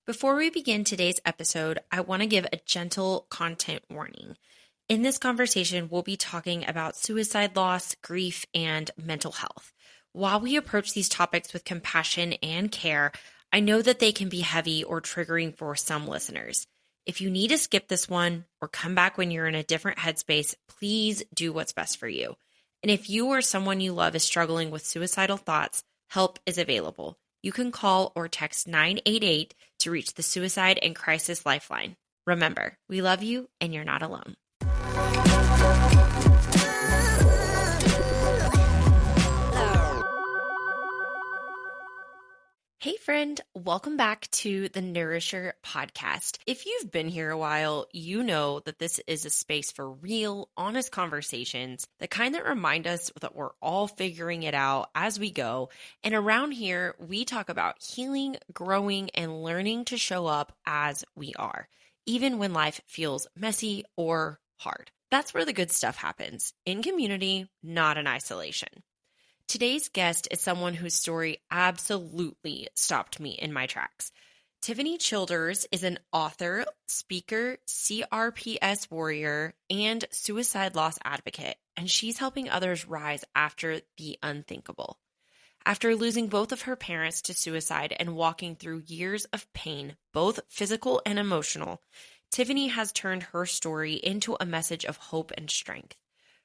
Before we begin today's episode, I want to give a gentle content warning. In this conversation, we'll be talking about suicide loss, grief, and mental health. While we approach these topics with compassion and care, I know that they can be heavy or triggering for some listeners. If you need to skip this one or come back when you're in a different headspace, please do what's best for you. And if you or someone you love is struggling with suicidal thoughts, help is available. You can call or text 988 to reach the Suicide and Crisis Lifeline. Remember, we love you and you're not alone. Hey friend, welcome back to the Nourisher Podcast. If you've been here a while, you know that this is a space for real, honest conversations, the kind that remind us that we're all figuring it out as we go. And around here, we talk about healing, growing, and learning to show up as we are, even when life feels messy or hard. That's where the good stuff happens, in community, not in isolation. Today's guest is someone whose story absolutely stopped me in my tracks. Tiffaney Childers is an author, speaker, CRPS warrior, and suicide loss advocate, and she's helping others rise after the unthinkable. After losing both of her parents to suicide and walking through years of pain, both physical and emotional, Tiffaney has turned her story into a message of hope and strength.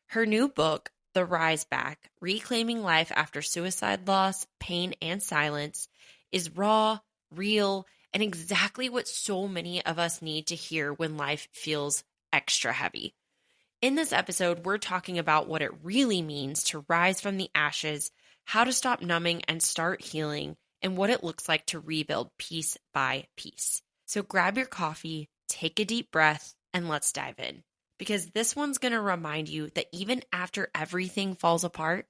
Her new book, The Rise Back, Reclaiming Life After Suicide Loss, Pain, and Silence, is raw, real, and exactly what so many of us need to hear when life feels extra heavy. In this episode, we're talking about what it really means to rise from the ashes, how to stop numbing and start healing, and what it looks like to rebuild piece by piece. So grab your coffee, take a deep breath, and let's dive in. Because this one's going to remind you that even after everything falls apart,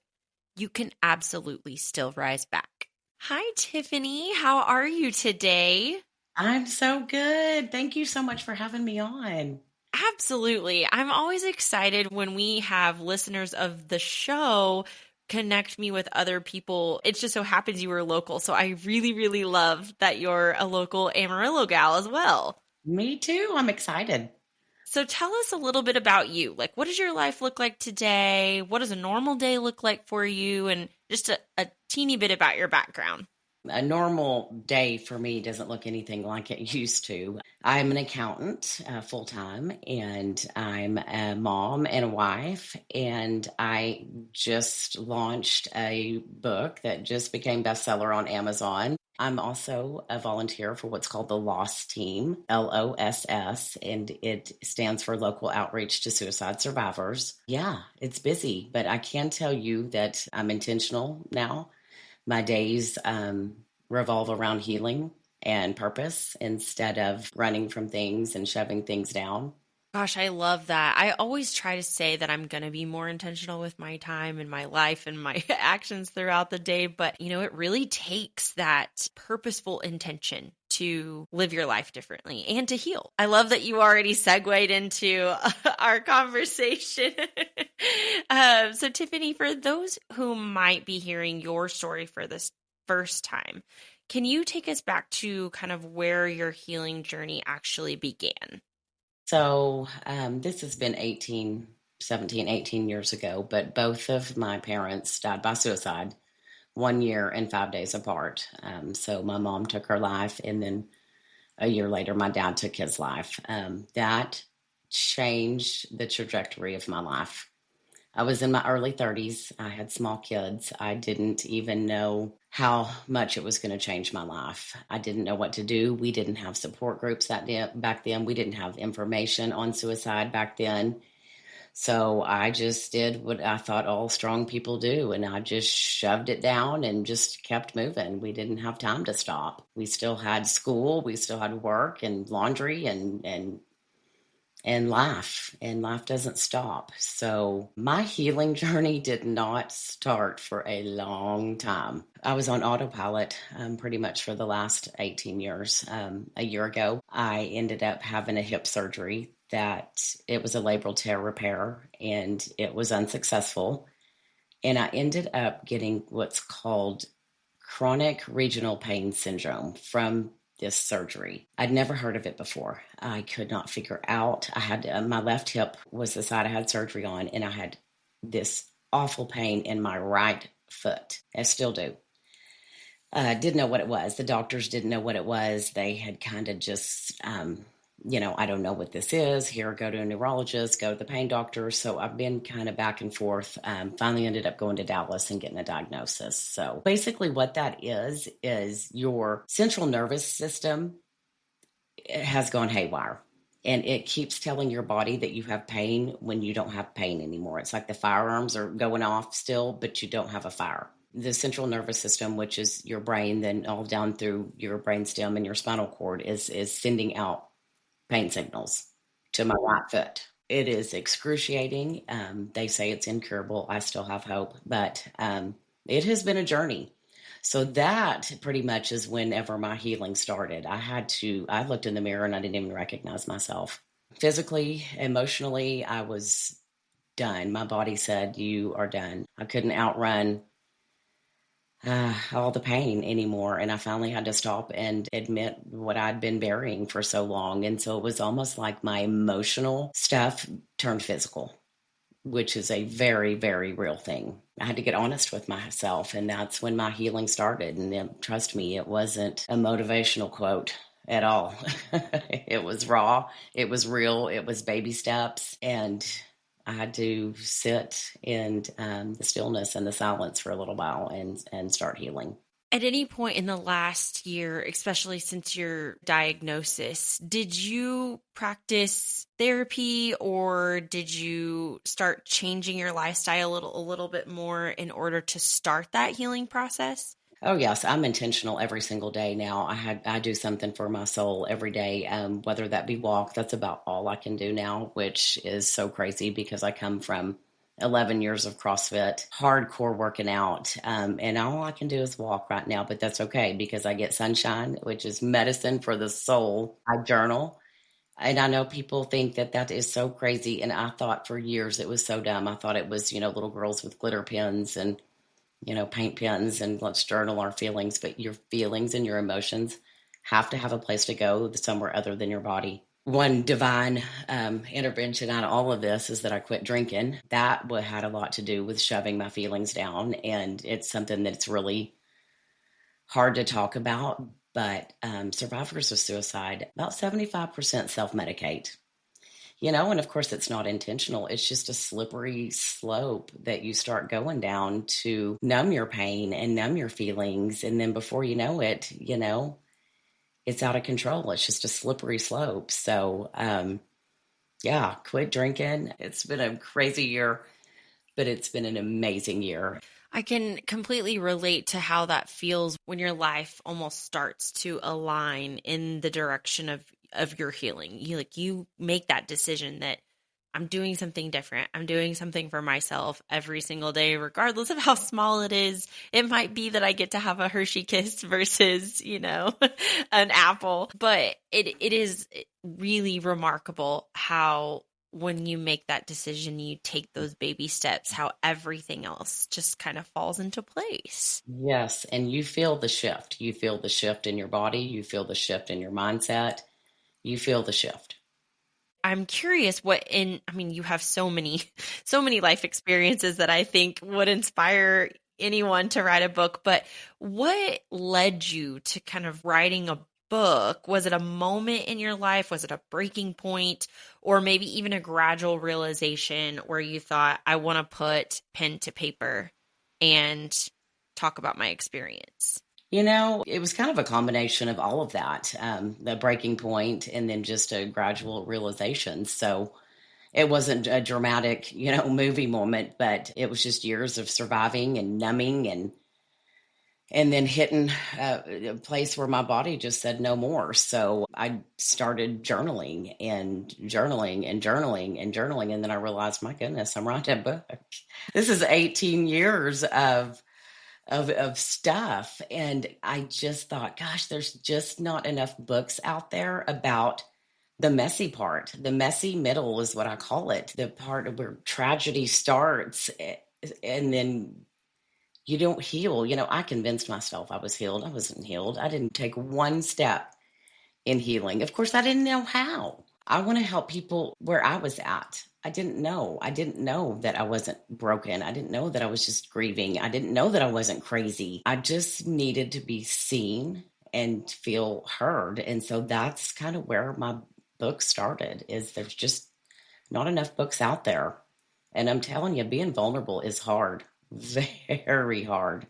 you can absolutely still rise back. Hi, Tiffaney. How are you today? I'm so good. Thank you so much for having me on. Absolutely. I'm always excited when we have listeners of the show connect me with other people. It just so happens you were local. So I really, really love that you're a local Amarillo gal as well. Me too. I'm excited. So tell us a little bit about you. Like, what does your life look like today? What does a normal day look like for you? And just a teeny bit about your background. A normal day for me doesn't look anything like it used to. I'm an accountant full-time, and I'm a mom and a wife, and I just launched a book that just became bestseller on Amazon. I'm also a volunteer for what's called the LOSS team, LOSS, and it stands for Local Outreach to Suicide Survivors. Yeah, it's busy, but I can tell you that I'm intentional now. My days revolve around healing and purpose instead of running from things and shoving things down. Gosh, I love that. I always try to say that I'm going to be more intentional with my time and my life and my actions throughout the day. But, it really takes that purposeful intention to live your life differently and to heal. I love that you already segued into our conversation. So Tiffaney, for those who might be hearing your story for this first time, can you take us back to kind of where your healing journey actually began? So this has been 18 years ago, but both of my parents died by suicide 1 year and 5 days apart. So my mom took her life, and then a year later, my dad took his life. That changed the trajectory of my life. I was in my early 30s. I had small kids. I didn't even know how much it was going to change my life. I didn't know what to do. We didn't have support groups back then. We didn't have information on suicide back then. So I just did what I thought all strong people do, and I just shoved it down and just kept moving. We didn't have time to stop. We still had school. We still had work and laundry and life, and life doesn't stop. So my healing journey did not start for a long time. I was on autopilot pretty much for the last 18 years. A year ago, I ended up having a hip surgery that it was a labral tear repair, and it was unsuccessful. And I ended up getting what's called chronic regional pain syndrome from this surgery. I'd never heard of it before. I could not figure out. I had my left hip was the side I had surgery on, and I had this awful pain in my right foot. I still do. Didn't know what it was. The doctors didn't know what it was. They had kind of just, I don't know what this is. Here, go to a neurologist, go to the pain doctor. So I've been kind of back and forth. Finally ended up going to Dallas and getting a diagnosis. So basically what that is your central nervous system has gone haywire. And it keeps telling your body that you have pain when you don't have pain anymore. It's like the firearms are going off still, but you don't have a fire. The central nervous system, which is your brain, then all down through your brainstem and your spinal cord, is sending out pain signals to my right foot. It is excruciating. They say it's incurable. I still have hope, but it has been a journey. So that pretty much is whenever my healing started. I looked in the mirror and I didn't even recognize myself. Physically, emotionally, I was done. My body said, you are done. I couldn't outrun all the pain anymore. And I finally had to stop and admit what I'd been burying for so long. And so it was almost like my emotional stuff turned physical, which is a very, very real thing. I had to get honest with myself. And that's when my healing started. And then, trust me, it wasn't a motivational quote at all. It was raw. It was real. It was baby steps. And I had to sit in the stillness and the silence for a little while and start healing. At any point in the last year, especially since your diagnosis, did you practice therapy or did you start changing your lifestyle a little bit more in order to start that healing process? Oh, yes. I'm intentional every single day now. I do something for my soul every day, whether that be walk. That's about all I can do now, which is so crazy because I come from 11 years of CrossFit, hardcore working out. And all I can do is walk right now, but that's okay because I get sunshine, which is medicine for the soul. I journal. And I know people think that that is so crazy. And I thought for years it was so dumb. I thought it was, little girls with glitter pens and paint pens and let's journal our feelings, but your feelings and your emotions have to have a place to go somewhere other than your body. One divine intervention out of all of this is that I quit drinking. That had a lot to do with shoving my feelings down. And it's something that's really hard to talk about, but survivors of suicide, about 75% self-medicate. And of course it's not intentional. It's just a slippery slope that you start going down to numb your pain and numb your feelings. And then before you know it, it's out of control. It's just a slippery slope. So, quit drinking. It's been a crazy year, but it's been an amazing year. I can completely relate to how that feels when your life almost starts to align in the direction of your healing. You make that decision that I'm doing something different. I'm doing something for myself every single day, regardless of how small it is. It might be that I get to have a Hershey Kiss versus, an apple, but it is really remarkable how when you make that decision, you take those baby steps, how everything else just kind of falls into place. Yes. And you feel the shift. You feel the shift in your body. You feel the shift in your mindset. You feel the shift. I'm curious you have so many life experiences that I think would inspire anyone to write a book, but what led you to kind of writing a book? Was it a moment in your life? Was it a breaking point? Or maybe even a gradual realization where you thought, I want to put pen to paper and talk about my experience? It was kind of a combination of all of that, the breaking point and then just a gradual realization. So it wasn't a dramatic, movie moment, but it was just years of surviving and numbing and then hitting a place where my body just said no more. So I started journaling and journaling and journaling and journaling. And then I realized, my goodness, I'm writing a book. This is 18 years of stuff. And I just thought, gosh, there's just not enough books out there about the messy part. The messy middle is what I call it. The part where tragedy starts and then you don't heal. I convinced myself I was healed. I wasn't healed. I didn't take one step in healing. Of course, I didn't know how. I want to help people where I was at. I didn't know. I didn't know that I wasn't broken. I didn't know that I was just grieving. I didn't know that I wasn't crazy. I just needed to be seen and feel heard. And so that's kind of where my book started, is there's just not enough books out there. And I'm telling you, being vulnerable is hard, very hard,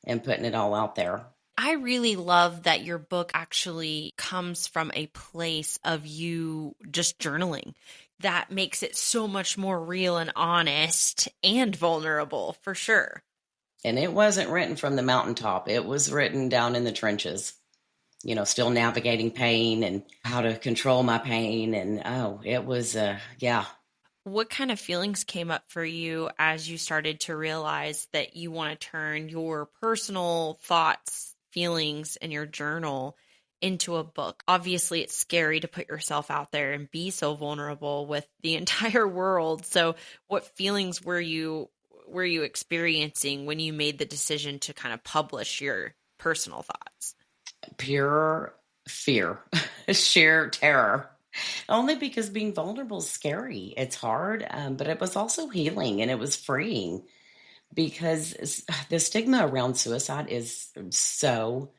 and putting it all out there. I really love that your book actually comes from a place of you just journaling. That makes it so much more real and honest and vulnerable, for sure. And it wasn't written from the mountaintop. It was written down in the trenches, still navigating pain and how to control my pain. And it was, yeah. What kind of feelings came up for you as you started to realize that you want to turn your personal thoughts, feelings, and your journal into a book? Obviously, it's scary to put yourself out there and be so vulnerable with the entire world. So what feelings were you experiencing when you made the decision to kind of publish your personal thoughts? Pure fear, sheer terror. Only because being vulnerable is scary. It's hard, but it was also healing and it was freeing, because the stigma around suicide is so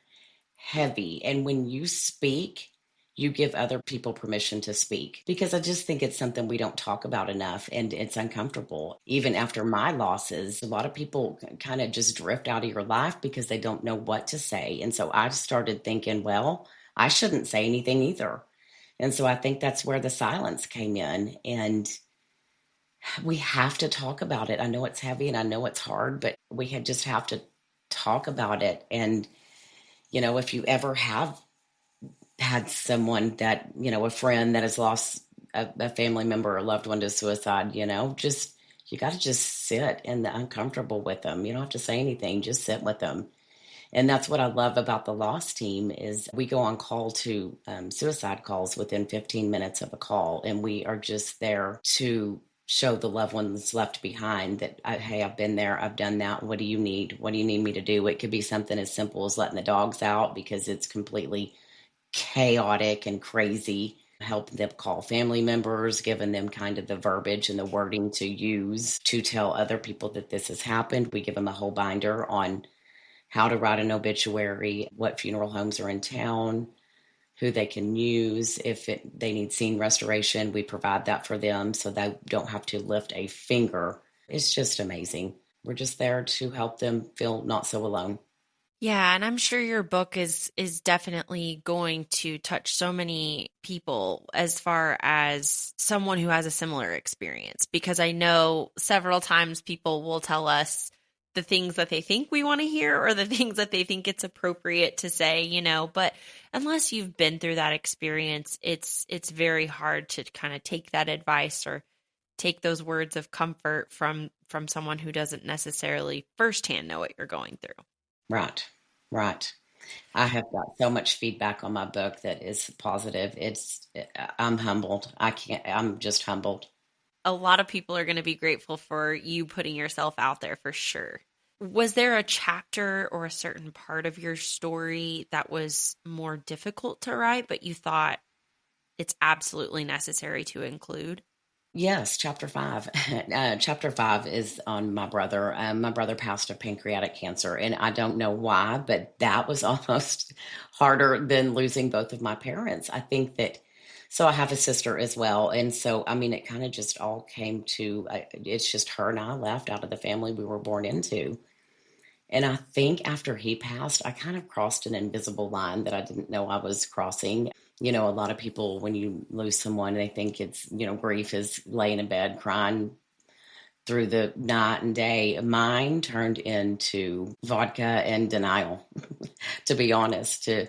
heavy. And when you speak, you give other people permission to speak, because I just think it's something we don't talk about enough, and it's uncomfortable. Even after my losses, a lot of people kind of just drift out of your life because they don't know what to say. And so I started thinking, well, I shouldn't say anything either. And so I think that's where the silence came in. And we have to talk about it. I know it's heavy and I know it's hard, but just have to talk about it. And, if you ever have had someone that, a friend that has lost a family member or loved one to suicide, you got to just sit in the uncomfortable with them. You don't have to say anything, just sit with them. And that's what I love about the Lost team, is we go on call to suicide calls within 15 minutes of a call. And we are just there to show the loved ones left behind that, hey, I've been there, I've done that. What do you need? What do you need me to do? It could be something as simple as letting the dogs out because it's completely chaotic and crazy. Helping them call family members, giving them kind of the verbiage and the wording to use to tell other people that this has happened. We give them a whole binder on how to write an obituary, what funeral homes are in town, who they can use. If they need scene restoration, we provide that for them so they don't have to lift a finger. It's just amazing. We're just there to help them feel not so alone. Yeah, and I'm sure your book is definitely going to touch so many people as far as someone who has a similar experience, because I know several times people will tell us the things that they think we want to hear or the things that they think it's appropriate to say, but unless you've been through that experience, it's very hard to kind of take that advice or take those words of comfort from someone who doesn't necessarily firsthand know what you're going through. Right. I have got so much feedback on my book that is positive. I'm humbled. I'm just humbled. A lot of people are going to be grateful for you putting yourself out there, for sure. Was there a chapter or a certain part of your story that was more difficult to write, but you thought it's absolutely necessary to include? Yes, chapter 5. Chapter 5 is on my brother. My brother passed of pancreatic cancer, and I don't know why, but that was almost harder than losing both of my parents. I think that, so I have a sister as well. And so, it kind of just all came to, it's just her and I left out of the family we were born into. And I think after he passed, I kind of crossed an invisible line that I didn't know I was crossing. A lot of people, when you lose someone, they think it's, grief is laying in bed crying through the night and day. Mine turned into vodka and denial, to be honest, to,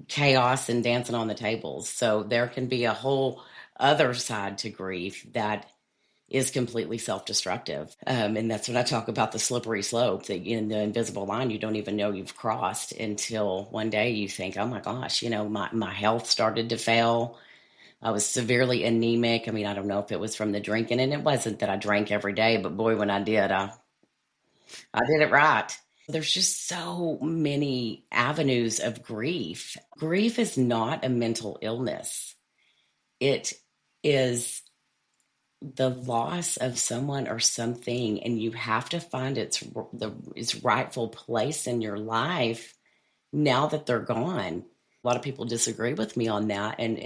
chaos and dancing on the tables. So there can be a whole other side to grief that is completely self-destructive. And that's when I talk about the slippery slope, that in the invisible line, you don't even know you've crossed until one day you think, oh my gosh, my health started to fail. I was severely anemic. I don't know if it was from the drinking, and it wasn't that I drank every day, but boy, when I did, I did it right. There's just so many avenues of grief. Grief is not a mental illness. It is the loss of someone or something, and you have to find its rightful place in your life now that they're gone. A lot of people disagree with me on that, and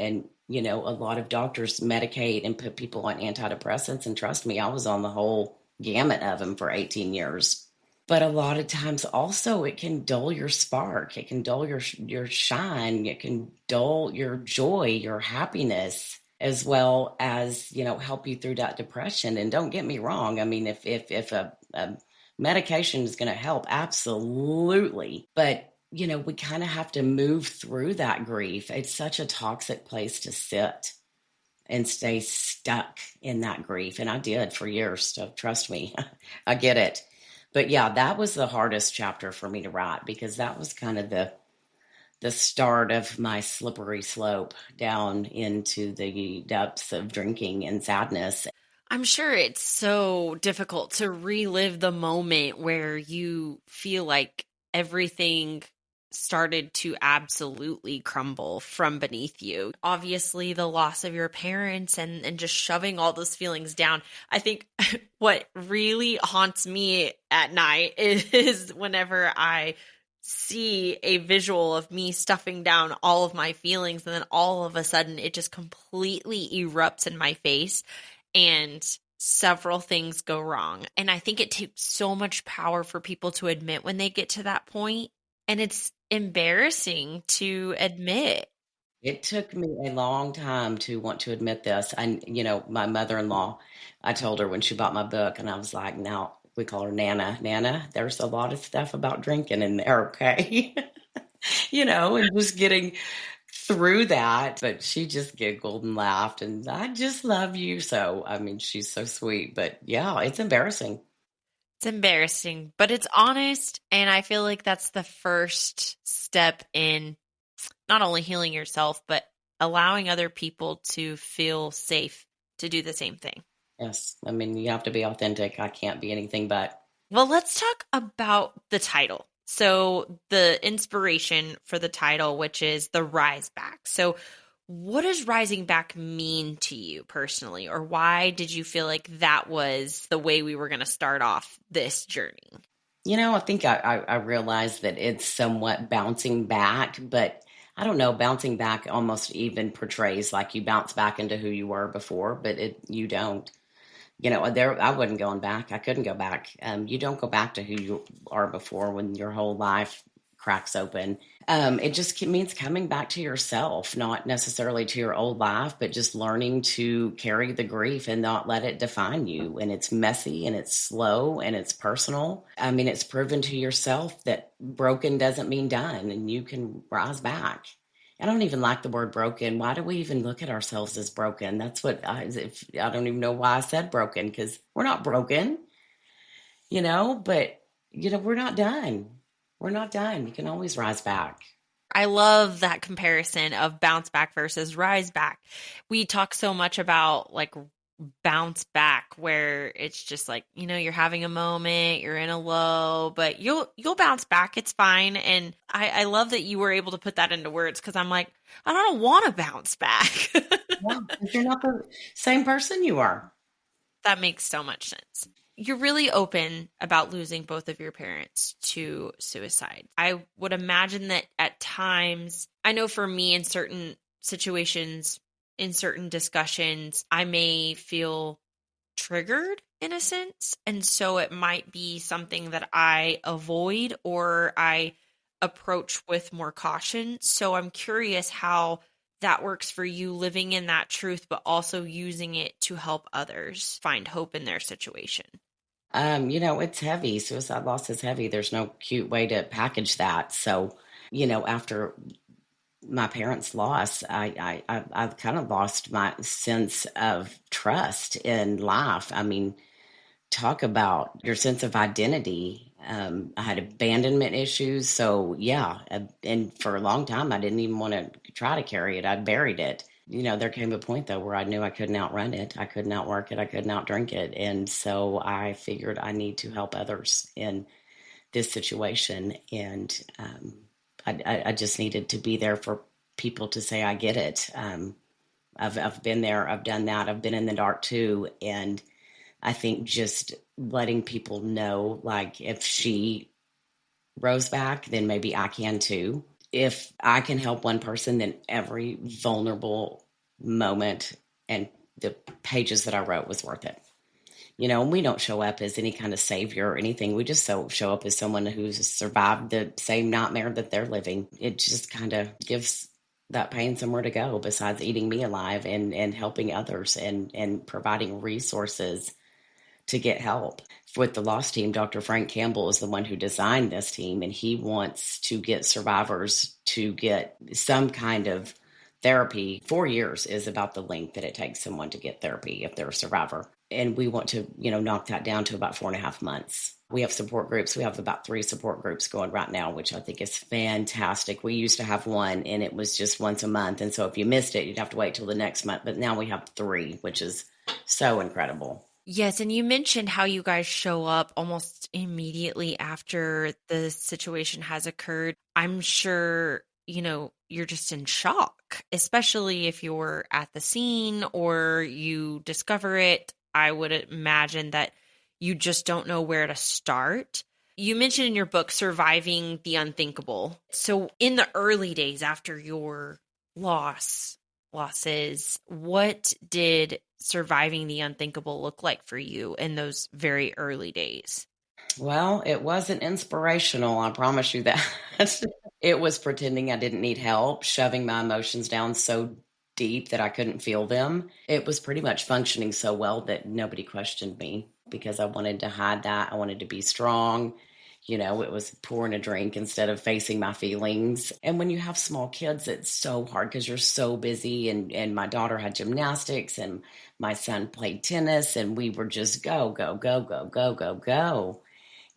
a lot of doctors medicate and put people on antidepressants, and trust me, I was on the whole gamut of them for 18 years. But a lot of times also it can dull your spark, it can dull your shine, it can dull your joy, your happiness, as well as help you through that depression. And don't get me wrong, I mean, if a medication is going to help, absolutely, but we kind of have to move through that grief. It's such a toxic place to sit and stay stuck in that grief, and I did for years, so trust me. I get it. But yeah, that was the hardest chapter for me to write, because that was kind of the start of my slippery slope down into the depths of drinking and sadness. I'm sure it's so difficult to relive the moment where you feel like everything started to absolutely crumble from beneath you. Obviously, the loss of your parents and just shoving all those feelings down. I think what really haunts me at night is whenever I see a visual of me stuffing down all of my feelings, and then all of a sudden it just completely erupts in my face and several things go wrong. And I think it takes so much power for people to admit when they get to that point. And it's embarrassing to admit. It took me a long time to want to admit this. And, my mother-in-law, I told her when she bought my book, and I was like, now we call her Nana. Nana, there's a lot of stuff about drinking in there, okay? And just getting through that. But she just giggled and laughed, and I just love you. So, I mean, she's so sweet. But yeah, it's embarrassing. It's embarrassing, but it's honest. And I feel like that's the first step in not only healing yourself, but allowing other people to feel safe to do the same thing. Yes. I mean, you have to be authentic. I can't be anything but. Well, let's talk about the title. So the inspiration for the title, which is The Rise Back. So what does rising back mean to you personally? Or why did you feel like that was the way we were going to start off this journey? I think I realized that it's somewhat bouncing back, but I don't know, bouncing back almost even portrays like you bounce back into who you were before, but you don't. I wasn't going back. I couldn't go back. You don't go back to who you are before when your whole life cracks open. It just means coming back to yourself, not necessarily to your old life, but just learning to carry the grief and not let it define you. And it's messy and it's slow and it's personal. I mean, it's proven to yourself that broken doesn't mean done, and you can rise back. I don't even like the word broken. Why do we even look at ourselves as broken? That's what I don't even know why I said broken, because we're not broken, but, we're not done. We're not done. You can always rise back. I love that comparison of bounce back versus rise back. We talk so much about like bounce back, where it's just like, you're having a moment, you're in a low, but you'll bounce back. It's fine. And I love that you were able to put that into words, because I'm like, I don't want to bounce back. Yeah, if you're not the same person you are. That makes so much sense. You're really open about losing both of your parents to suicide. I would imagine that at times, I know for me in certain situations, in certain discussions, I may feel triggered in a sense. And so it might be something that I avoid or I approach with more caution. So I'm curious how that works for you, living in that truth, but also using it to help others find hope in their situation. It's heavy. Suicide loss is heavy. There's no cute way to package that. So, after my parents' loss, I've kind of lost my sense of trust in life. I mean, talk about your sense of identity. I had abandonment issues. So yeah. And for a long time, I didn't even want to try to carry it. I buried it. There came a point though where I knew I couldn't outrun it. I couldn't outwork it. I couldn't outdrink it. And so I figured I need to help others. And this situation. And I just needed to be there for people to say, I get it. I've been there. I've done that. I've been in the dark too. And I think just letting people know, like, if she rose back, then maybe I can too. If I can help one person, then every vulnerable moment and the pages that I wrote was worth it. And we don't show up as any kind of savior or anything. We just show up as someone who's survived the same nightmare that they're living. It just kind of gives that pain somewhere to go besides eating me alive, and helping others, and providing resources to get help. With the loss team, Dr. Frank Campbell is the one who designed this team, and he wants to get survivors to get some kind of therapy. 4 years is about the length that it takes someone to get therapy if they're a survivor. And we want to, knock that down to about 4.5 months. We have support groups. We have about 3 support groups going right now, which I think is fantastic. We used to have one, and it was just once a month. And so if you missed it, you'd have to wait till the next month. But now we have 3, which is so incredible. Yes, and you mentioned how you guys show up almost immediately after the situation has occurred. I'm sure, you're just in shock, especially if you're at the scene or you discover it. I would imagine that you just don't know where to start. You mentioned in your book, Surviving the Unthinkable. So in the early days after your losses, what did surviving the unthinkable look like for you in those very early days? Well, it wasn't inspirational, I promise you that. It was pretending I didn't need help, shoving my emotions down so deep that I couldn't feel them. It was pretty much functioning so well that nobody questioned me, because I wanted to hide that. I wanted to be strong. It was pouring a drink instead of facing my feelings. And when you have small kids, it's so hard because you're so busy. And my daughter had gymnastics, and my son played tennis, and we were just go, go, go, go, go, go, go.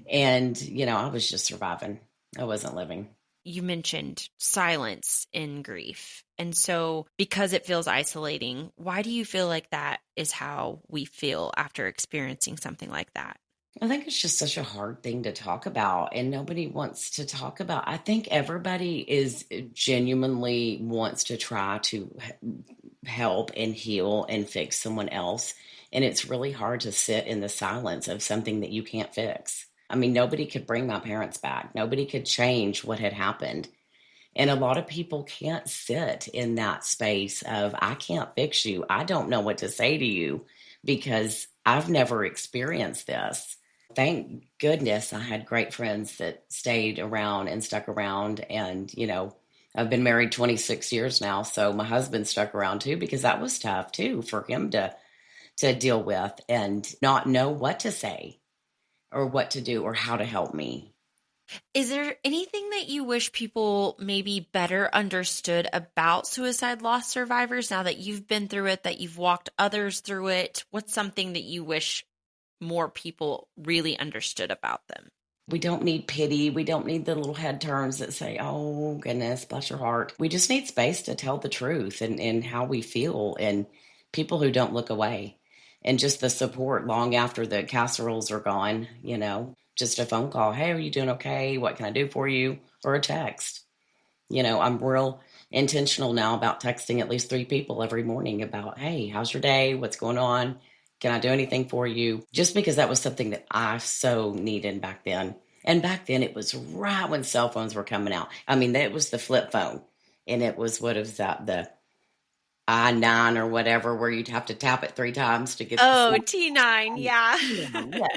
And, I was just surviving. I wasn't living. You mentioned silence in grief. And so because it feels isolating, why do you feel like that is how we feel after experiencing something like that? I think it's just such a hard thing to talk about, and nobody wants to talk about. I think everybody is genuinely wants to try to help and heal and fix someone else. And it's really hard to sit in the silence of something that you can't fix. I mean, nobody could bring my parents back. Nobody could change what had happened. And a lot of people can't sit in that space of, I can't fix you. I don't know what to say to you because I've never experienced this. Thank goodness I had great friends that stayed around and stuck around. And, I've been married 26 years now. So my husband stuck around too, because that was tough too for him to deal with and not know what to say or what to do or how to help me. Is there anything that you wish people maybe better understood about suicide loss survivors now that you've been through it, that you've walked others through it? What's something that you wish more people really understood about them? We don't need pity. We don't need the little head turns that say, oh, goodness, bless your heart. We just need space to tell the truth and how we feel, and people who don't look away. And just the support long after the casseroles are gone, just a phone call. Hey, are you doing okay? What can I do for you? Or a text. I'm real intentional now about texting at least 3 people every morning about, hey, how's your day? What's going on? Can I do anything for you? Just because that was something that I so needed back then. And back then it was right when cell phones were coming out. I mean, that was the flip phone. And it was, what is that? The I-9 or whatever, where you'd have to tap it 3 times to get T9, yeah. Yeah.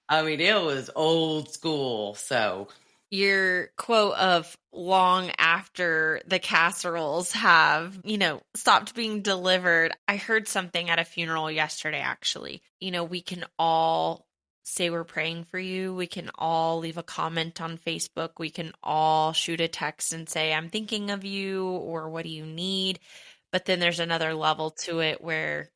I mean, it was old school. So your quote of long after the casseroles have, stopped being delivered. I heard something at a funeral yesterday, actually. We can all say we're praying for you. We can all leave a comment on Facebook. We can all shoot a text and say, I'm thinking of you, or what do you need? But then there's another level to it where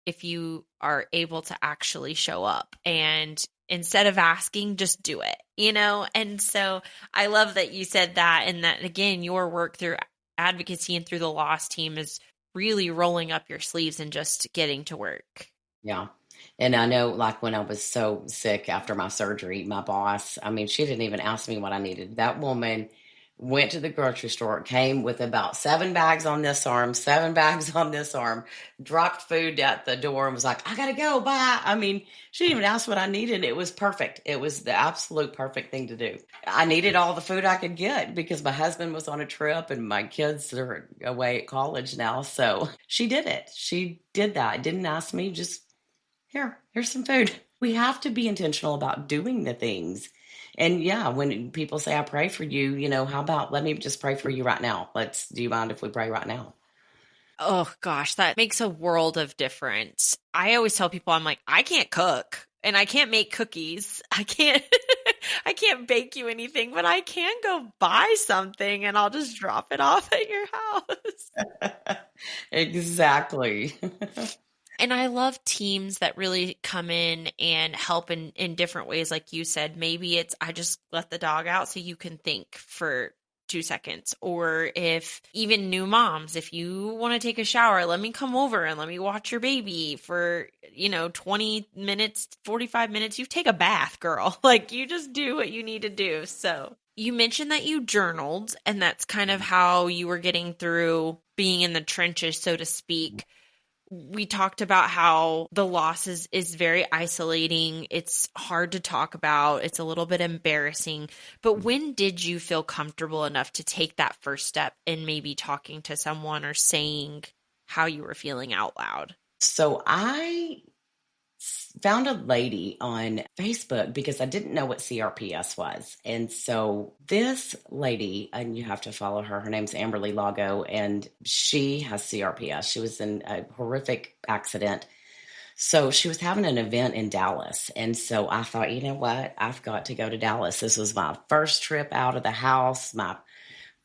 if you are able to actually show up and instead of asking, just do it, And so I love that you said that, and that, again, your work through advocacy and through the loss team is really rolling up your sleeves and just getting to work. Yeah. And I know, like, when I was so sick after my surgery, my boss, I mean, she didn't even ask me what I needed. That woman went to the grocery store, came with about 7 bags on this arm, 7 bags on this arm, dropped food at the door and was like, I gotta go, bye. I mean, she didn't even ask what I needed. It was perfect. It was the absolute perfect thing to do. I needed all the food I could get because my husband was on a trip and my kids are away at college now. So she did it. She did that. Didn't ask me, just here's some food. We have to be intentional about doing the things. And yeah, when people say, I pray for you, how about let me just pray for you right now? Do you mind if we pray right now? Oh gosh, that makes a world of difference. I always tell people, I'm like, I can't cook and I can't make cookies. I can't I can't bake you anything, but I can go buy something and I'll just drop it off at your house. Exactly. And I love teams that really come in and help in different ways. Like you said, maybe it's I just let the dog out so you can think for 2 seconds. Or if even new moms, if you want to take a shower, let me come over and let me watch your baby for, 20 minutes, 45 minutes. You take a bath, girl. Like you just do what you need to do. So you mentioned that you journaled, and that's kind of how you were getting through being in the trenches, so to speak. We talked about how the loss is very isolating. It's hard to talk about. It's a little bit embarrassing. But when did you feel comfortable enough to take that first step in maybe talking to someone or saying how you were feeling out loud? So I found a lady on Facebook because I didn't know what CRPS was. And so this lady, and you have to follow her, her name's Amarillo Lago, and she has CRPS. She was in a horrific accident. So she was having an event in Dallas. And so I thought, you know what? I've got to go to Dallas. This was my first trip out of the house, my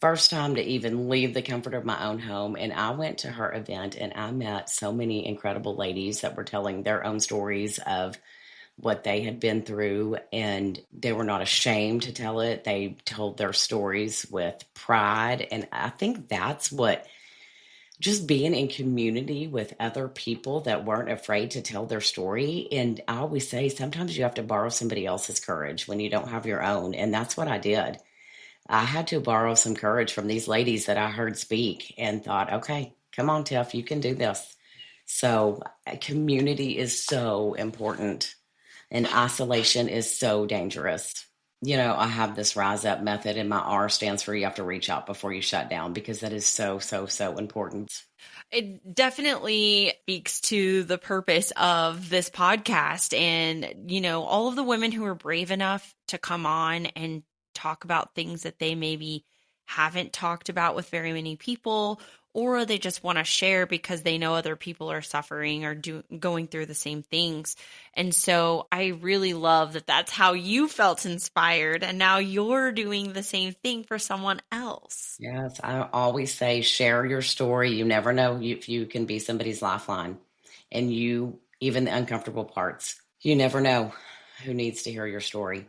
first time to even leave the comfort of my own home. And I went to her event and I met so many incredible ladies that were telling their own stories of what they had been through. And they were not ashamed to tell it. They told their stories with pride. And I think that's what just being in community with other people that weren't afraid to tell their story. And I always say sometimes you have to borrow somebody else's courage when you don't have your own. And that's what I did. I had to borrow some courage from these ladies that I heard speak and thought, okay, come on, Tiff, you can do this. So community is so important and isolation is so dangerous. I have this rise up method, and my R stands for you have to reach out before you shut down, because that is so, so, so important. It definitely speaks to the purpose of this podcast and, all of the women who are brave enough to come on and talk about things that they maybe haven't talked about with very many people, or they just want to share because they know other people are suffering or going through the same things. And so I really love that that's how you felt inspired, and now you're doing the same thing for someone else. Yes, I always say share your story. You never know if you can be somebody's lifeline. And even the uncomfortable parts, you never know who needs to hear your story.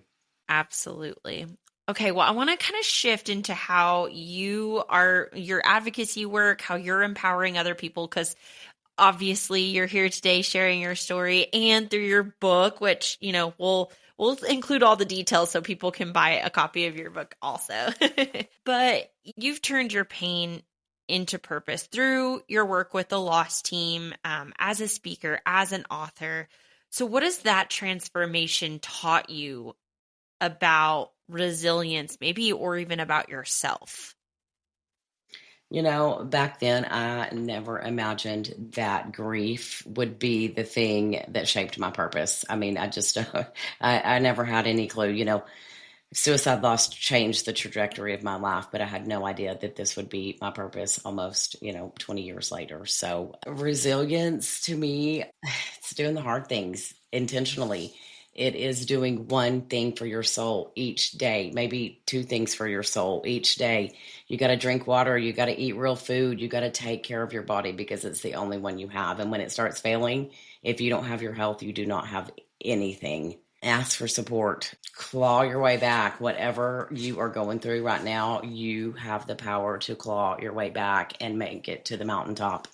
Absolutely. Okay, well, I want to kind of shift into how your advocacy work, how you're empowering other people, because obviously you're here today sharing your story and through your book, which, we'll include all the details so people can buy a copy of your book also. But you've turned your pain into purpose through your work with the Lost team, as a speaker, as an author. So what has that transformation taught you about resilience, maybe, or even about yourself? Back then, I never imagined that grief would be the thing that shaped my purpose. I mean, I just, I never had any clue. Suicide loss changed the trajectory of my life, but I had no idea that this would be my purpose almost, 20 years later. So resilience to me, it's doing the hard things intentionally. It is doing one thing for your soul each day, maybe two things for your soul each day. You got to drink water. You got to eat real food. You got to take care of your body because it's the only one you have. And when it starts failing, if you don't have your health, you do not have anything. Ask for support. Claw your way back. Whatever you are going through right now, you have the power to claw your way back and make it to the mountaintop.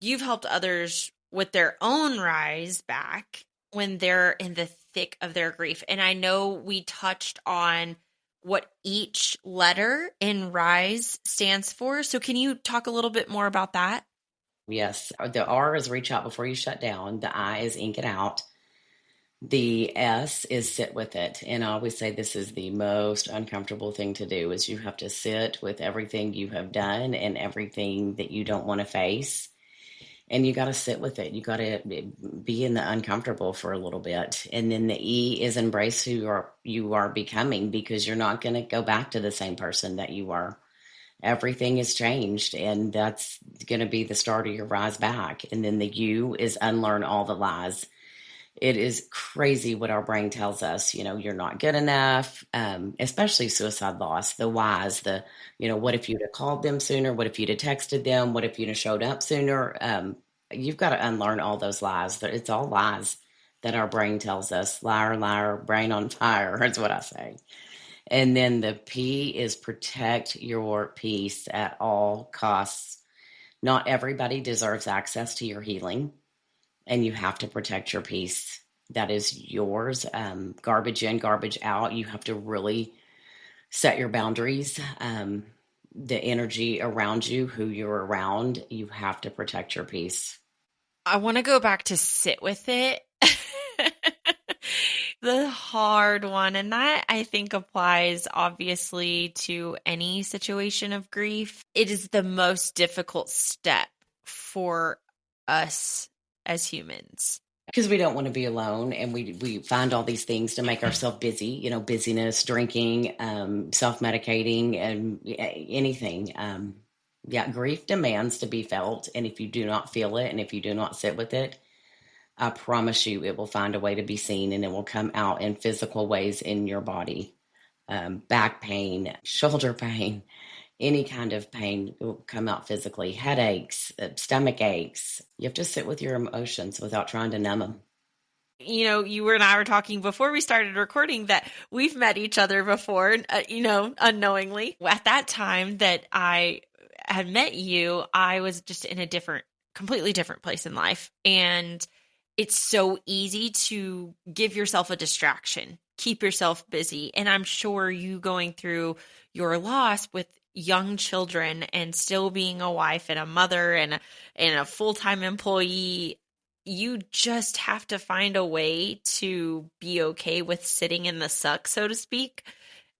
You've helped others with their own rise back. when they're in the thick of their grief. And I know we touched on what each letter in RISE stands for. So can you talk a little bit more about that? Yes. The R is reach out before you shut down. The I is ink it out. The S is sit with it. And I always say this is the most uncomfortable thing to do is you have to sit with everything you have done and everything that you don't want to face. And you got to sit with it. You got to be in the uncomfortable for a little bit. And then the E is embrace who you are becoming, because you're not going to go back to the same person that you were. Everything has changed, and that's going to be the start of your rise back. And then the U is unlearn all the lies. It is crazy what our brain tells us. You're not good enough, especially suicide loss. The whys, what if you'd have called them sooner? What if you'd have texted them? What if you'd have showed up sooner? You've got to unlearn all those lies. It's all lies that our brain tells us. Liar, liar, brain on fire is what I say. And then the P is protect your peace at all costs. Not everybody deserves access to your healing, and you have to protect your peace. That is yours. Garbage in, garbage out. You have to really set your boundaries. The energy around you, who you're around, you have to protect your peace. I want to go back to sit with it. The hard one. And that I think applies obviously to any situation of grief. It is the most difficult step for us as humans. Because we don't want to be alone, and we find all these things to make ourselves busy, busyness, drinking, self-medicating, and anything. Grief demands to be felt. And if you do not feel it, and if you do not sit with it, I promise you it will find a way to be seen, and it will come out in physical ways in your body. Back pain, shoulder pain, any kind of pain will come out physically. Headaches, stomach aches. You have to sit with your emotions without trying to numb them. You and I were talking before we started recording that we've met each other before, unknowingly. At that time that I had met you, I was just in a completely different place in life. And it's so easy to give yourself a distraction, keep yourself busy. And I'm sure you going through your loss with young children and still being a wife and a mother and a full-time employee, you just have to find a way to be okay with sitting in the suck, so to speak,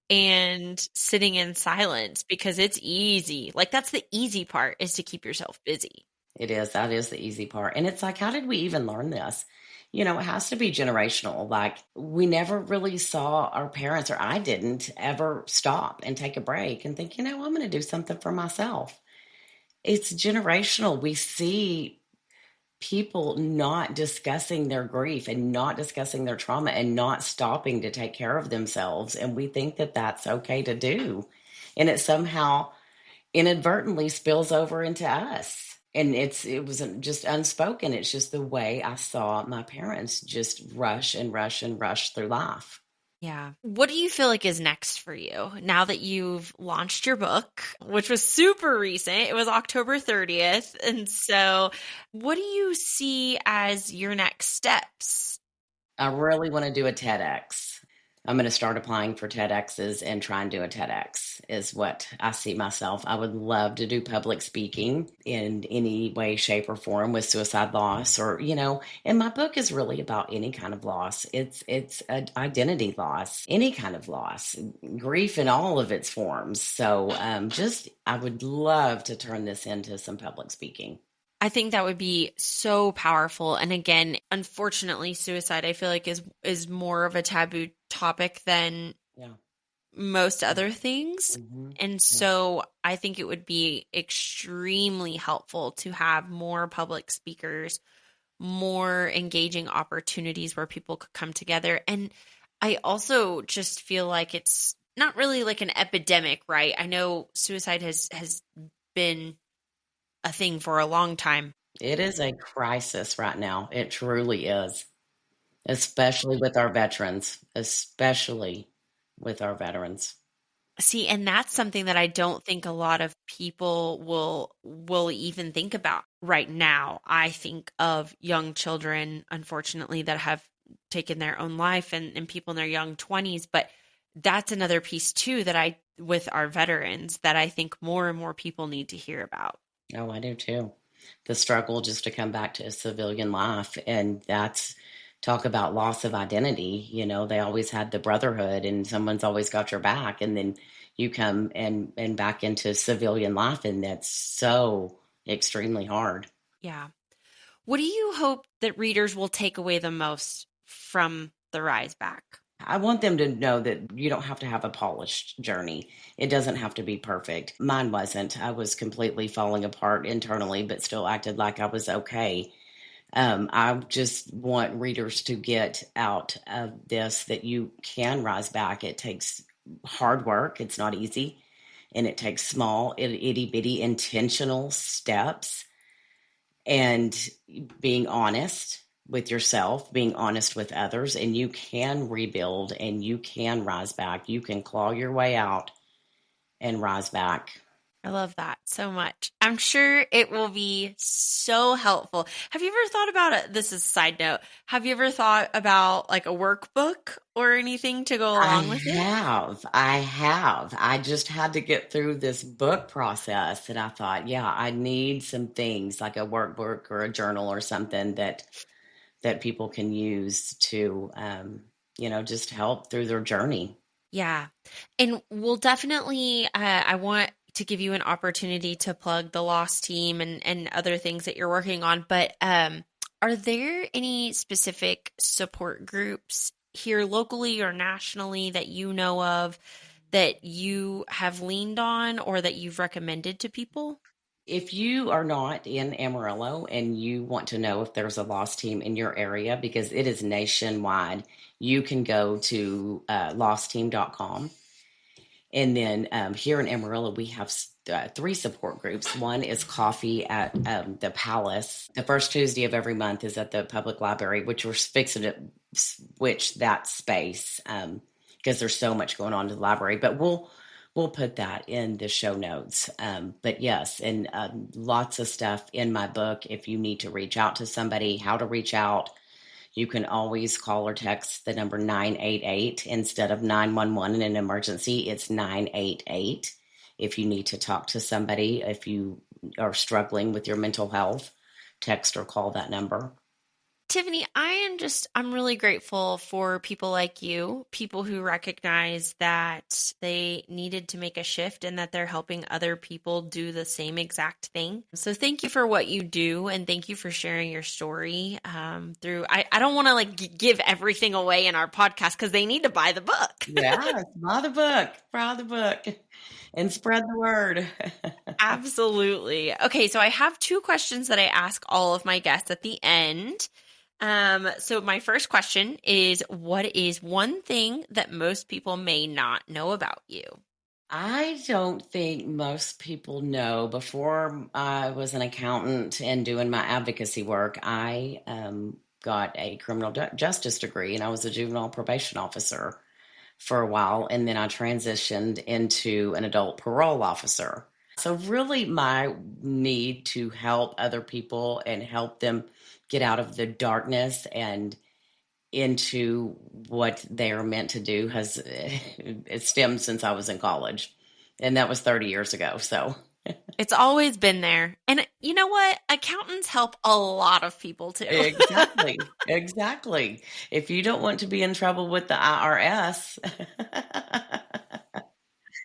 and sitting in silence, because it's easy. Like, that's the easy part, is to keep yourself busy. It is. That is the easy part. And it's like, how did we even learn this? It has to be generational. Like, we never really saw our parents, or I didn't ever stop and take a break and think, I'm going to do something for myself. It's generational. We see people not discussing their grief and not discussing their trauma and not stopping to take care of themselves. And we think that that's okay to do. And it somehow inadvertently spills over into us. And it wasn't just unspoken. It's just the way I saw my parents just rush and rush and rush through life. Yeah. What do you feel like is next for you now that you've launched your book, which was super recent? It was October 30th. And so what do you see as your next steps? I really want to do a TEDx. I'm going to start applying for TEDx's and try and do a TEDx is what I see myself. I would love to do public speaking in any way, shape, or form with suicide loss, or, and my book is really about any kind of loss. It's an identity loss, any kind of loss, grief in all of its forms. So I would love to turn this into some public speaking. I think that would be so powerful. And again, unfortunately, suicide, I feel like is more of a taboo topic than most other things. Mm-hmm. And so I think it would be extremely helpful to have more public speakers, more engaging opportunities where people could come together. And I also just feel like it's not really like an epidemic, right? I know suicide has been a thing for a long time. It is a crisis right now. It truly is, especially with our veterans, See, and that's something that I don't think a lot of people will even think about right now. I think of young children, unfortunately, that have taken their own life and people in their young 20s. But that's another piece too that with our veterans, that I think more and more people need to hear about. Oh, I do too. The struggle just to come back to a civilian life. And that's talk about loss of identity. They always had the brotherhood and someone's always got your back. And then you come and back into civilian life. And that's so extremely hard. Yeah. What do you hope that readers will take away the most from The Rise Back? I want them to know that you don't have to have a polished journey. It doesn't have to be perfect. Mine wasn't. I was completely falling apart internally, but still acted like I was okay. I just want readers to get out of this that you can rise back. It takes hard work. It's not easy. And it takes small, itty bitty intentional steps and being honest with yourself, being honest with others, and you can rebuild and you can rise back. You can claw your way out and rise back. I love that so much. I'm sure it will be so helpful. Have you ever thought about it? This is a side note. Have you ever thought about like a workbook or anything to go along with it? I have. I just had to get through this book process and I thought, yeah, I need some things like a workbook or a journal or something that people can use to, just help through their journey. Yeah. And we'll definitely, I want to give you an opportunity to plug the Lost Team and other things that you're working on. But are there any specific support groups here locally or nationally that you know of that you have leaned on or that you've recommended to people? If you are not in Amarillo and you want to know if there's a Lost Team in your area, because it is nationwide, you can go to lostteam.com. And then here in Amarillo, we have 3 support groups. One is coffee at the Palace. The first Tuesday of every month is at the public library, which we're fixing to switch that space because there's so much going on to the library. But we'll put that in the show notes. But yes, and lots of stuff in my book. If you need to reach out to somebody, how to reach out, you can always call or text the number 988 instead of 911 in an emergency. It's 988 if you need to talk to somebody. If you are struggling with your mental health, text or call that number. Tiffaney, I'm really grateful for people like you, people who recognize that they needed to make a shift and that they're helping other people do the same exact thing. So thank you for what you do. And thank you for sharing your story I don't want to give everything away in our podcast because they need to buy the book. Yes, buy the book and spread the word. Absolutely. Okay. So I have 2 questions that I ask all of my guests at the end. So my first question is, what is one thing that most people may not know about you? I don't think most people know. Before I was an accountant and doing my advocacy work, I got a criminal justice degree and I was a juvenile probation officer for a while. And then I transitioned into an adult parole officer. So really my need to help other people and help them get out of the darkness and into what they are meant to do it stemmed since I was in college, and that was 30 years ago. So it's always been there. And you know what? Accountants help a lot of people too. Exactly. If you don't want to be in trouble with the IRS,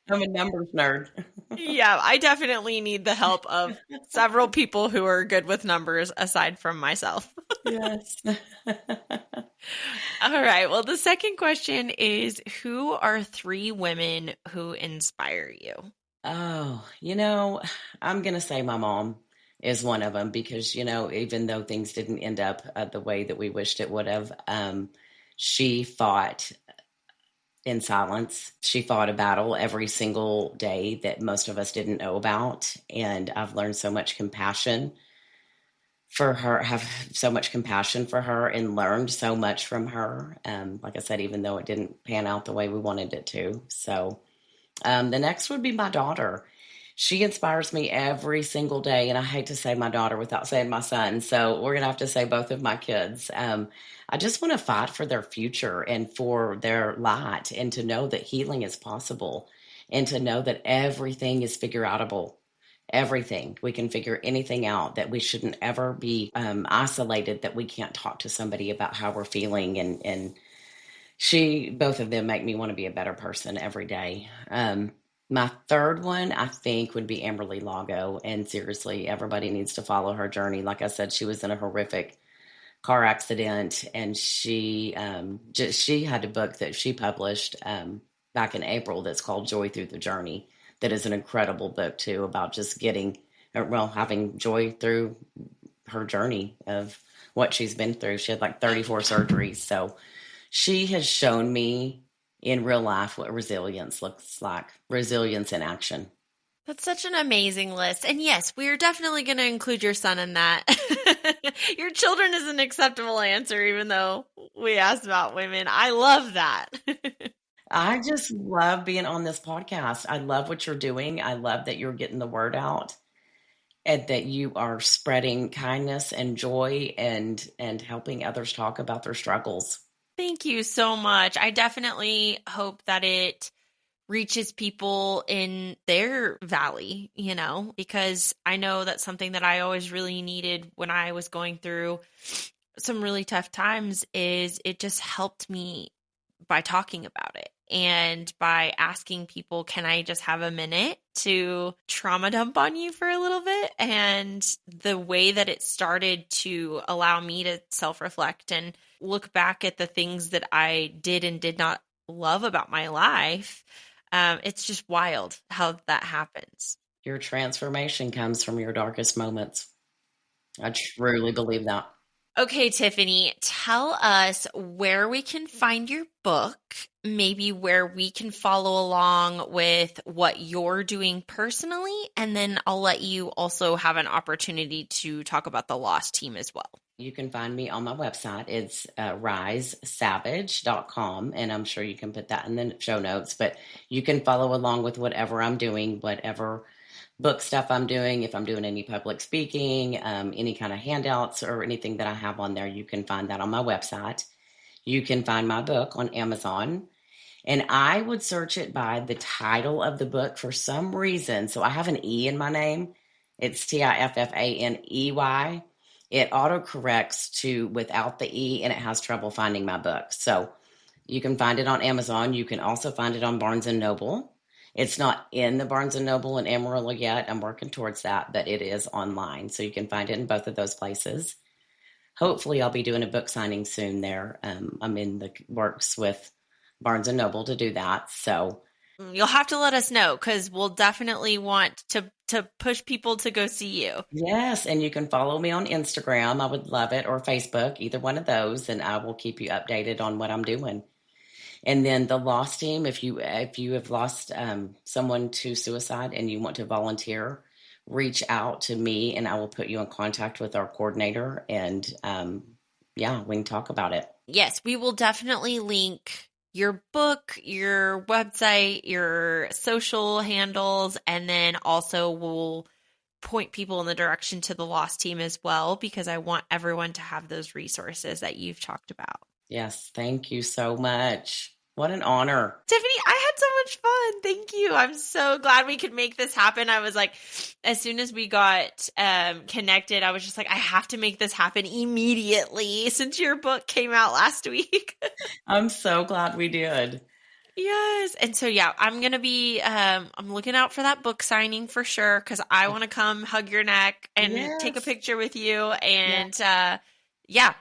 I'm a numbers nerd. Yeah, I definitely need the help of several people who are good with numbers aside from myself. Yes. All right. Well, the second question is, who are 3 women who inspire you? Oh, I'm going to say my mom is one of them because, even though things didn't end up the way that we wished it would have, she fought in silence. She fought a battle every single day that most of us didn't know about. And I've learned so much compassion for her, have so much compassion for her and learned so much from her. Like I said, even though it didn't pan out the way we wanted it to. So the next would be my daughter. She inspires me every single day. And I hate to say my daughter without saying my son. So we're going to have to say both of my kids. I just want to fight for their future and for their light, and to know that healing is possible, and to know that everything is figure outable. Everything. We can figure anything out, that we shouldn't ever be isolated, that we can't talk to somebody about how we're feeling. And both of them make me want to be a better person every day. My third one, I think, would be Amarillo Lago. And seriously, everybody needs to follow her journey. Like I said, she was in a horrific car accident, and she had a book that she published back in April that's called Joy Through the Journey. That is an incredible book too, about just having joy through her journey of what she's been through. She had like 34 surgeries. So she has shown me in real life what resilience looks like, resilience in action. That's such an amazing list. And yes, we are definitely going to include your son in that. Your children is an acceptable answer, even though we asked about women. I love that. I just love being on this podcast. I love what you're doing. I love that you're getting the word out, and that you are spreading kindness and joy, and helping others talk about their struggles. Thank you so much. I definitely hope that it reaches people in their valley, because I know that's something that I always really needed when I was going through some really tough times. Is it just helped me by talking about it, and by asking people, can I just have a minute to trauma dump on you for a little bit? And the way that it started to allow me to self-reflect and look back at the things that I did and did not love about my life. It's just wild how that happens. Your transformation comes from your darkest moments. I truly believe that. Okay, Tiffaney, tell us where we can find your book, maybe where we can follow along with what you're doing personally, and then I'll let you also have an opportunity to talk about the Lost team as well. You can find me on my website. It's risesavage.com, and I'm sure you can put that in the show notes, but you can follow along with whatever I'm doing, whatever book stuff I'm doing. If I'm doing any public speaking, any kind of handouts or anything that I have on there, you can find that on my website. You can find my book on Amazon, and I would search it by the title of the book for some reason. So I have an E in my name. It's Tiffaney. It autocorrects to without the E, and it has trouble finding my book. So you can find it on Amazon. You can also find it on Barnes & Noble. It's not in the Barnes & Noble in Amarillo yet. I'm working towards that, but it is online. So you can find it in both of those places. Hopefully I'll be doing a book signing soon there. I'm in the works with Barnes & Noble to do that. So you'll have to let us know, because we'll definitely want to push people to go see you. Yes, and you can follow me on Instagram. I would love it, or Facebook, either one of those, and I will keep you updated on what I'm doing. And then the Lost team, if you have lost someone to suicide and you want to volunteer, reach out to me and I will put you in contact with our coordinator, and we can talk about it. Yes, we will definitely link your book, your website, your social handles, and then also we'll point people in the direction to the Lost team as well, because I want everyone to have those resources that you've talked about. Yes, thank you so much. What an honor. Tiffaney, I had so much fun. Thank you. I'm so glad we could make this happen. I was like, as soon as we got connected, I was just like, I have to make this happen immediately since your book came out last week. I'm so glad we did. Yes. And so, I'm going to be, I'm looking out for that book signing for sure, because I want to come hug your neck and take a picture with you. And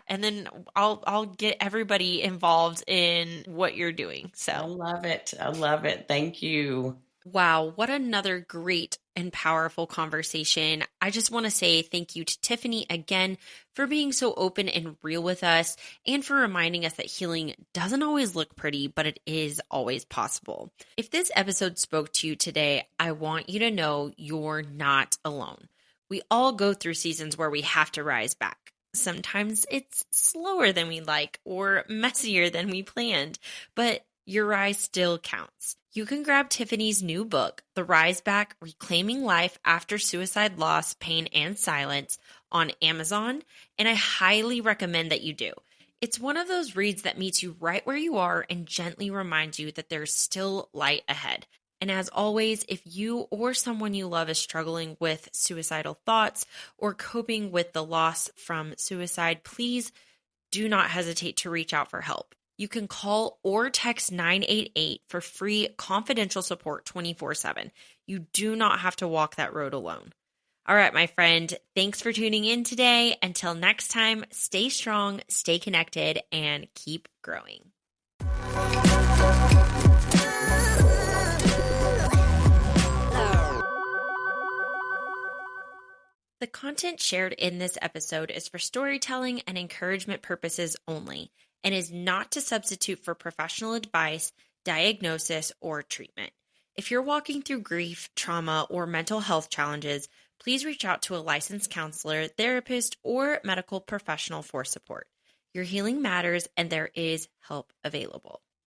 and then I'll get everybody involved in what you're doing. So I love it. I love it. Thank you. Wow, what another great and powerful conversation. I just want to say thank you to Tiffaney again for being so open and real with us, and for reminding us that healing doesn't always look pretty, but it is always possible. If this episode spoke to you today, I want you to know you're not alone. We all go through seasons where we have to rise back. Sometimes it's slower than we like or messier than we planned, but your rise still counts. You can grab Tiffaney's new book, The Rise Back: Reclaiming Life After Suicide, Loss, Pain, and Silence, on Amazon, and I highly recommend that you do. It's one of those reads that meets you right where you are and gently reminds you that there's still light ahead. And as always, if you or someone you love is struggling with suicidal thoughts or coping with the loss from suicide, please do not hesitate to reach out for help. You can call or text 988 for free confidential support 24/7. You do not have to walk that road alone. All right, my friend, thanks for tuning in today. Until next time, stay strong, stay connected, and keep growing. The content shared in this episode is for storytelling and encouragement purposes only and is not to substitute for professional advice, diagnosis, or treatment. If you're walking through grief, trauma, or mental health challenges, please reach out to a licensed counselor, therapist, or medical professional for support. Your healing matters, and there is help available.